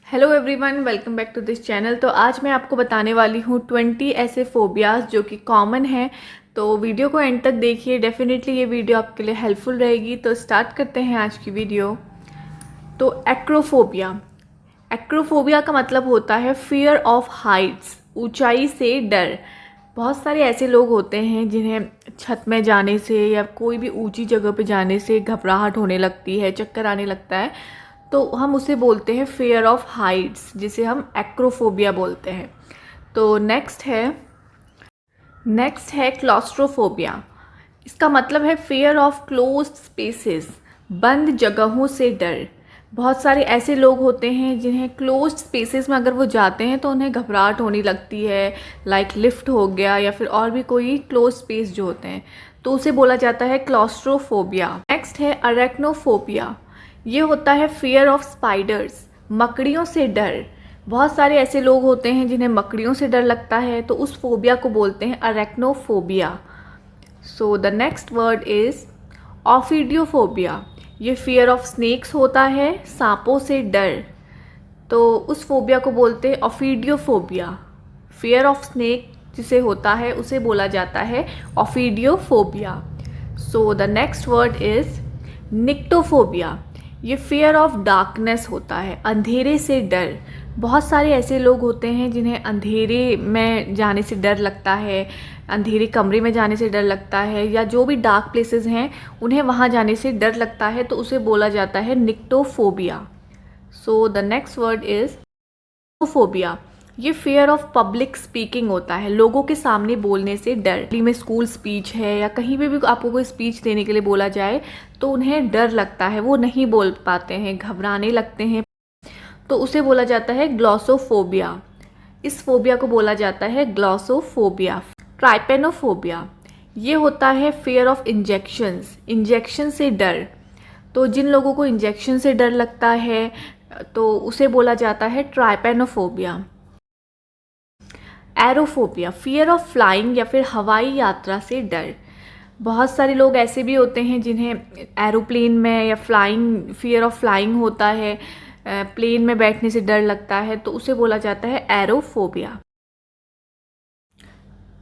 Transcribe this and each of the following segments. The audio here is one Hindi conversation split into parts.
Hello everyone, welcome back to this channel. तो आज मैं आपको बताने वाली हूँ 20 ऐसे फोबियाज़ जो कि कॉमन हैं। तो वीडियो को एंड तक देखिए, डेफिनेटली ये वीडियो आपके लिए हेल्पफुल रहेगी। तो स्टार्ट करते हैं आज की वीडियो। तो एक्रोफोबिया। एक्रोफोबिया का मतलब होता है फियर ऑफ हाइट्स, ऊंचाई से डर। बहुत सारे ऐसे लोग होते हैं जिन्हें छत में जाने से या कोई भी ऊंची जगह पे जाने से घबराहट होने लगती है, चक्कर आने लगता है। तो हम उसे बोलते हैं फियर ऑफ हाइट्स, जिसे हम एक्रोफोबिया बोलते हैं। तो नेक्स्ट है क्लॉस्ट्रोफोबिया। इसका मतलब है फियर ऑफ क्लोज्ड स्पेसेस, बंद जगहों से डर। बहुत सारे ऐसे लोग होते हैं जिन्हें क्लोज्ड स्पेसेस में अगर वो जाते हैं तो उन्हें घबराहट होने लगती है, लाइक लिफ्ट हो गया या फिर और भी कोई क्लोज स्पेस जो होते हैं, तो उसे बोला जाता है क्लॉस्ट्रोफोबिया। नेक्स्ट है अरेक्नोफोबिया। ये होता है फियर ऑफ स्पाइडर्स, मकड़ियों से डर। बहुत सारे ऐसे लोग होते हैं जिन्हें मकड़ियों से डर लगता है, तो उस फोबिया को बोलते हैं arachnophobia. So the next word is ophidiophobia. ये फियर ऑफ स्नेक्स होता है, सांपों से डर। तो उस फोबिया को बोलते हैं ऑफिडियोफोबिया। फियर ऑफ स्नेक जिसे होता है उसे बोला जाता है ophidiophobia. So the next word is nyctophobia. ये फियर ऑफ डार्कनेस होता है, अंधेरे से डर। बहुत सारे ऐसे लोग होते हैं जिन्हें अंधेरे में जाने से डर लगता है, अंधेरे कमरे में जाने से डर लगता है, या जो भी डार्क प्लेसेस हैं उन्हें वहाँ जाने से डर लगता है, तो उसे बोला जाता है nyctophobia. So the next word is phobia. ये फियर ऑफ पब्लिक स्पीकिंग होता है, लोगों के सामने बोलने से डर। दिल्ली में स्कूल स्पीच है या कहीं पे भी आपको कोई स्पीच देने के लिए बोला जाए तो उन्हें डर लगता है, वो नहीं बोल पाते हैं, घबराने लगते हैं, तो उसे बोला जाता है ग्लॉसोफोबिया। इस फोबिया को बोला जाता है ग्लॉसोफोबिया। ट्राइपेनोफोबिया। ये होता है फियर ऑफ इंजेक्शंस, इंजेक्शन से डर। तो जिन लोगों को इंजेक्शन से डर लगता है तो उसे बोला जाता है ट्राइपेनोफोबिया। एरोफोबिया, फियर ऑफ फ्लाइंग या फिर हवाई यात्रा से डर। बहुत सारे लोग ऐसे भी होते हैं जिन्हें एरोप्लेन में या फ्लाइंग, फियर ऑफ फ्लाइंग होता है, प्लेन में बैठने से डर लगता है, तो उसे बोला जाता है एरोफोबिया।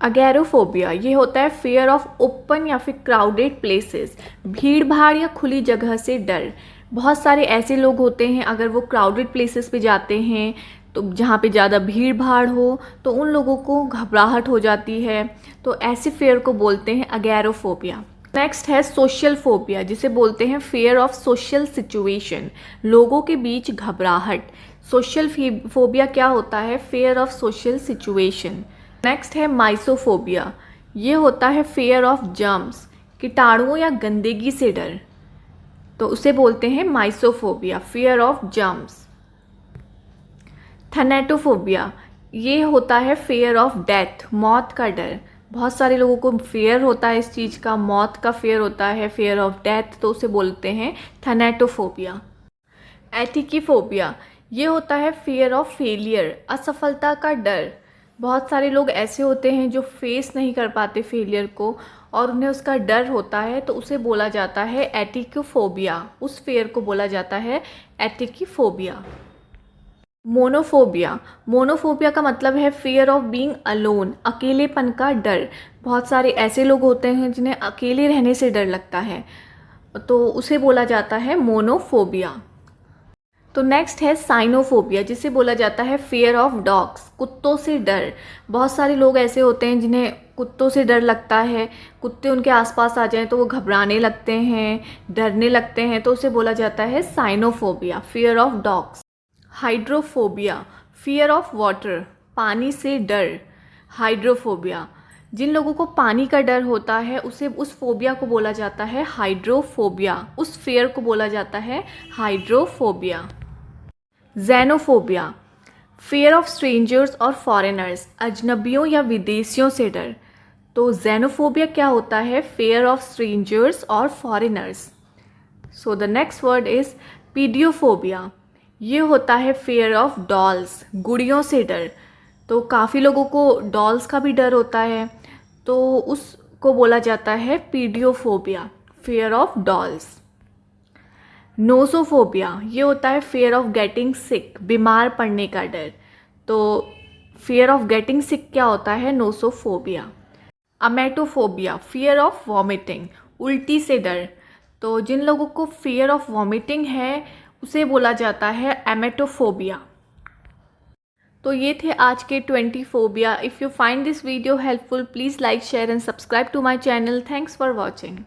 अगैरोफोबिया। ये होता है फियर ऑफ ओपन या फिर क्राउडेड प्लेसेस, भीड़ भाड़ या खुली जगह से डर। बहुत सारे ऐसे लोग होते हैं अगर वो क्राउडेड प्लेसेस पे जाते हैं तो जहाँ पे ज़्यादा भीड़ भाड़ हो तो उन लोगों को घबराहट हो जाती है, तो ऐसे फेयर को बोलते हैं अगैरोफोबिया। नेक्स्ट है सोशल फोबिया, जिसे बोलते हैं फियर ऑफ सोशल सिचुएशन, लोगों के बीच घबराहट। सोशल फोबिया क्या होता है? Fear of social situation. Next है माइसोफोबिया। ये होता है फियर ऑफ जर्म्स, कीटाणुओं या गंदगी से डर, तो उसे बोलते हैं माइसोफोबिया, फियर ऑफ जर्म्स। थैनेटोफोबिया। ये होता है फियर ऑफ डेथ, मौत का डर। बहुत सारे लोगों को फियर होता है इस चीज़ का, मौत का फियर होता है, फियर ऑफ डेथ, तो उसे बोलते हैं थैनेटोफोबिया। एटिकीफोबिया। ये होता है फियर ऑफ फेलियर, असफलता का डर। बहुत सारे लोग ऐसे होते हैं जो फेस नहीं कर पाते फेलियर को और उन्हें उसका डर होता है, तो उसे बोला जाता है एटिकोफोबिया। उस फेयर को बोला जाता है एटिकीफोबिया। मोनोफोबिया। मोनोफोबिया का मतलब है फियर ऑफ बीइंग अलोन, अकेलेपन का डर। बहुत सारे ऐसे लोग होते हैं जिन्हें अकेले रहने से डर लगता है, तो उसे बोला जाता है मोनोफोबिया। तो नेक्स्ट है साइनोफोबिया, जिसे बोला जाता है फियर ऑफ डॉग्स, कुत्तों से डर। बहुत सारे लोग ऐसे होते हैं जिन्हें कुत्तों से डर लगता है, कुत्ते उनके आसपास आ जाएं तो वो घबराने लगते हैं, डरने लगते हैं, तो उसे बोला जाता है Sinophobia, fear of dogs. Hydrophobia, fear of water, पानी से डर। हाइड्रोफोबिया। जिन लोगों को पानी का डर होता है उसे, उस फोबिया को बोला जाता है हाइड्रोफोबिया, उस फियर को बोला जाता है hydrophobia. Xenophobia. Fear of strangers और फॉरेनर्स, अजनबियों या विदेशियों से डर। तो ज़ेनोफोबिया क्या होता है? फियर ऑफ स्ट्रेंजर्स और foreigners. So the next word is pediophobia. ये होता है फियर ऑफ डॉल्स, गुड़ियों से डर। तो काफ़ी लोगों को डॉल्स का भी डर होता है, तो उसको बोला जाता है पीडियोफोबिया, फियर ऑफ डॉल्स। नोसोफोबिया ये होता है फियर ऑफ गेटिंग सिक, बीमार पड़ने का डर। तो फियर ऑफ गेटिंग सिक क्या होता है? नोसोफोबिया। अमेटोफोबिया फियर ऑफ वॉमिटिंग, उल्टी से डर। तो जिन लोगों को फियर ऑफ वॉमिटिंग है उसे बोला जाता है एमेटोफोबिया। तो ये थे आज के 20 phobia. If you find this video helpful please like share and subscribe to my channel. Thanks for watching.